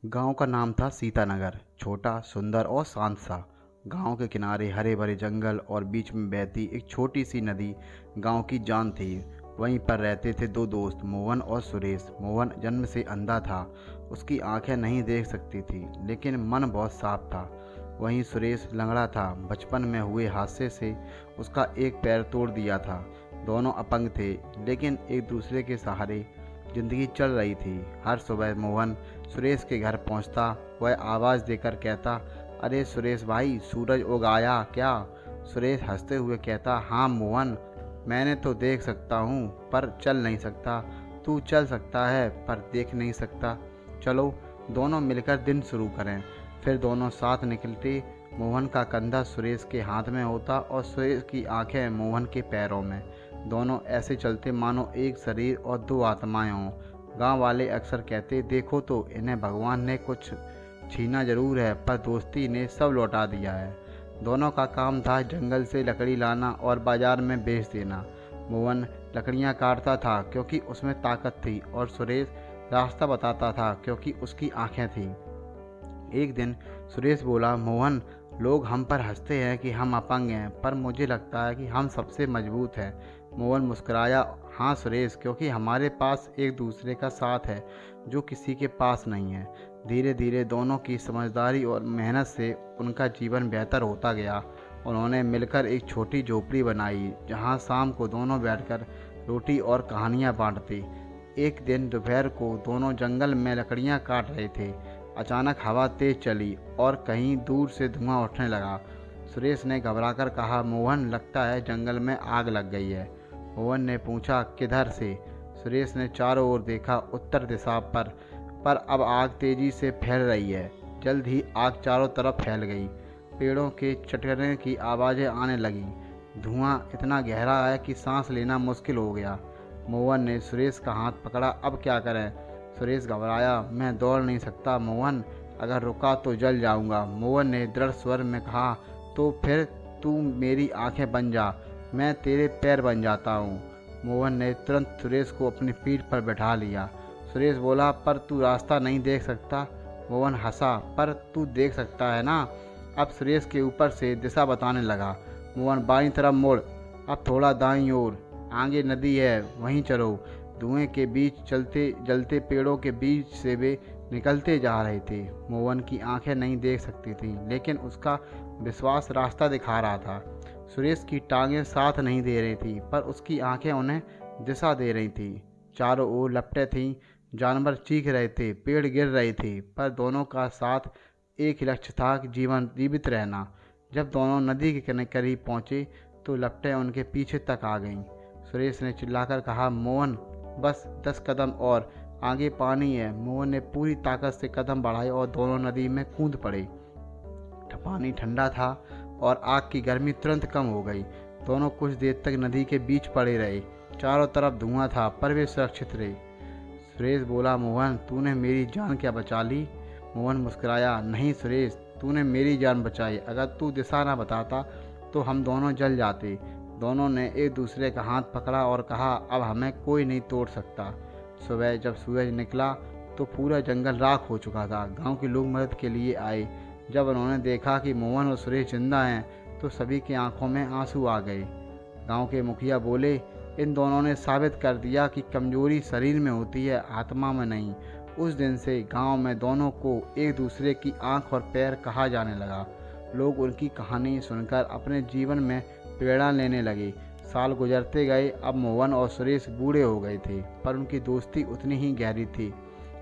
गांव का नाम था सीतानगर। छोटा, सुंदर और शांत सा। गांव के किनारे हरे भरे जंगल और बीच में बहती एक छोटी सी नदी गांव की जान थी। वहीं पर रहते थे दो दोस्त, मोहन और सुरेश। मोहन जन्म से अंधा था। उसकी आंखें नहीं देख सकती थी, लेकिन मन बहुत साफ था। वहीं सुरेश लंगड़ा था। बचपन में हुए हादसे से उसका एक पैर तोड़ दिया था। दोनों अपंग थे, लेकिन एक दूसरे के सहारे जिंदगी चल रही थी। हर सुबह मोहन सुरेश के घर पहुंचता। वह आवाज़ देकर कहता, अरे सुरेश भाई, सूरज उग आया क्या? सुरेश हंसते हुए कहता, हाँ मोहन, मैंने तो देख सकता हूँ पर चल नहीं सकता। तू चल सकता है पर देख नहीं सकता। चलो दोनों मिलकर दिन शुरू करें। फिर दोनों साथ निकलते। मोहन का कंधा सुरेश के हाथ में होता और सुरेश की आंखें मोहन के पैरों में। दोनों ऐसे चलते मानो एक शरीर और दो आत्माएं हों। गांव वाले अक्सर कहते, देखो तो इन्हें भगवान ने कुछ छीना जरूर है, पर दोस्ती ने सब लौटा दिया है। दोनों का काम था जंगल से लकड़ी लाना और बाजार में बेच देना। मोहन लकड़ियां काटता था क्योंकि उसमें ताकत थी, और सुरेश रास्ता बताता था क्योंकि उसकी आंखें थीं। एक दिन सुरेश बोला, मोहन, लोग हम पर हंसते हैं कि हम अपंग हैं, पर मुझे लगता है कि हम सबसे मजबूत हैं। मोहन मुस्कुराया, हाँ सुरेश, क्योंकि हमारे पास एक दूसरे का साथ है जो किसी के पास नहीं है। धीरे धीरे दोनों की समझदारी और मेहनत से उनका जीवन बेहतर होता गया। उन्होंने मिलकर एक छोटी झोपड़ी बनाई, जहाँ शाम को दोनों बैठकर रोटी और कहानियाँ बांटते। एक दिन दोपहर को दोनों जंगल में लकड़ियाँ काट रहे थे। अचानक हवा तेज चली और कहीं दूर से धुआं उठने लगा। सुरेश ने घबराकर कहा, मोहन, लगता है जंगल में आग लग गई है। मोहन ने पूछा, किधर से? सुरेश ने चारों ओर देखा, उत्तर दिशा पर अब आग तेजी से फैल रही है। जल्द ही आग चारों तरफ फैल गई। पेड़ों के चटकने की आवाज़ें आने लगीं। धुआं इतना गहरा है कि सांस लेना मुश्किल हो गया। मोहन ने सुरेश का हाथ पकड़ा, अब क्या करें? सुरेश घबराया, मैं दौड़ नहीं सकता मोहन, अगर रुका तो जल जाऊंगा। मोहन ने दृढ़ स्वर में कहा, तो फिर तू मेरी आंखें बन जा, मैं तेरे पैर बन जाता हूँ। मोहन ने तुरंत सुरेश को अपनी पीठ पर बैठा लिया। सुरेश बोला, पर तू रास्ता नहीं देख सकता? मोहन हंसा, पर तू देख सकता है ना? अब सुरेश के ऊपर से दिशा बताने लगा। मोहन, बाईं तरफ मोड़, अब थोड़ा दाईं ओर, आगे नदी है, वहीं चलो। धुएं के बीच चलते जलते पेड़ों के बीच से वे निकलते जा रहे थे। मोहन की आंखें नहीं देख सकती थीं, लेकिन उसका विश्वास रास्ता दिखा रहा था। सुरेश की टांगें साथ नहीं दे रही थी, पर उसकी आंखें उन्हें दिशा दे रही थीं। चारों ओर लपटें थीं, जानवर चीख रहे थे, पेड़ गिर रहे थे, पर दोनों का साथ एक ही लक्ष्य था कि जीवन जीवित रहना। जब दोनों नदी के करीब पहुंचे तो लपटें उनके पीछे तक आ गईं। सुरेश ने चिल्लाकर कहा, मोहन, बस 10 कदम और, आगे पानी है। मोहन ने पूरी ताकत से कदम बढ़ाए और दोनों नदी में कूद पड़े। पानी ठंडा था और आग की गर्मी तुरंत कम हो गई। दोनों कुछ देर तक नदी के बीच पड़े रहे। चारों तरफ धुआं था, पर वे सुरक्षित रहे। सुरेश बोला, मोहन, तूने मेरी जान क्या बचा ली? मोहन मुस्कुराया, नहीं सुरेश, तूने मेरी जान बचाई। अगर तू दिशा न बताता तो हम दोनों जल जाते। दोनों ने एक दूसरे का हाथ पकड़ा और कहा, अब हमें कोई नहीं तोड़ सकता। सुबह जब सूरज निकला तो पूरा जंगल राख हो चुका था। गांव के लोग मदद के लिए आए। जब उन्होंने देखा कि मोहन और सुरेश जिंदा हैं तो सभी की आंखों में आंसू आ गए। गांव के मुखिया बोले, इन दोनों ने साबित कर दिया कि कमजोरी शरीर में होती है, आत्मा में नहीं। उस दिन से गांव में दोनों को एक दूसरे की आंख और पैर कहा जाने लगा। लोग उनकी कहानी सुनकर अपने जीवन में प्रेरणा लेने लगे। साल गुजरते गए। अब मोहन और सुरेश बूढ़े हो गए थे, पर उनकी दोस्ती उतनी ही गहरी थी।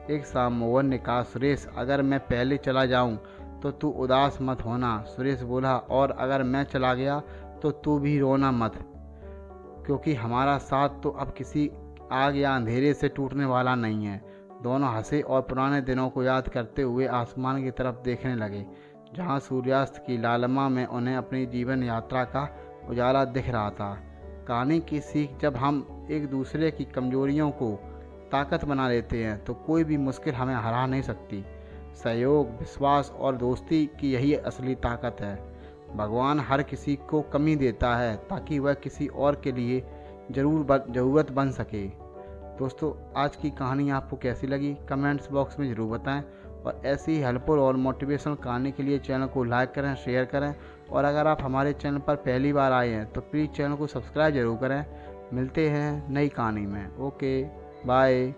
एक शाम मोहन ने कहा, सुरेश, अगर मैं पहले चला जाऊं तो तू उदास मत होना। सुरेश बोला, और अगर मैं चला गया तो तू भी रोना मत, क्योंकि हमारा साथ तो अब किसी आग या अंधेरे से टूटने वाला नहीं है। दोनों हंसे और पुराने दिनों को याद करते हुए आसमान की तरफ देखने लगे, जहां सूर्यास्त की लालिमा में उन्हें अपनी जीवन यात्रा का उजाला दिख रहा था। कहानी की सीख, जब हम एक दूसरे की कमजोरियों को ताकत बना लेते हैं तो कोई भी मुश्किल हमें हरा नहीं सकती। सहयोग, विश्वास और दोस्ती की यही असली ताकत है। भगवान हर किसी को कमी देता है ताकि वह किसी और के लिए ज़रूरत बन सके। दोस्तों, आज की कहानी आपको कैसी लगी कमेंट्स बॉक्स में ज़रूर बताएं, और ऐसी ही हेल्पफुल और मोटिवेशनल कहानी के लिए चैनल को लाइक करें, शेयर करें, और अगर आप हमारे चैनल पर पहली बार आए हैं तो प्लीज़ चैनल को सब्सक्राइब ज़रूर करें। मिलते हैं नई कहानी में। Okay, bye.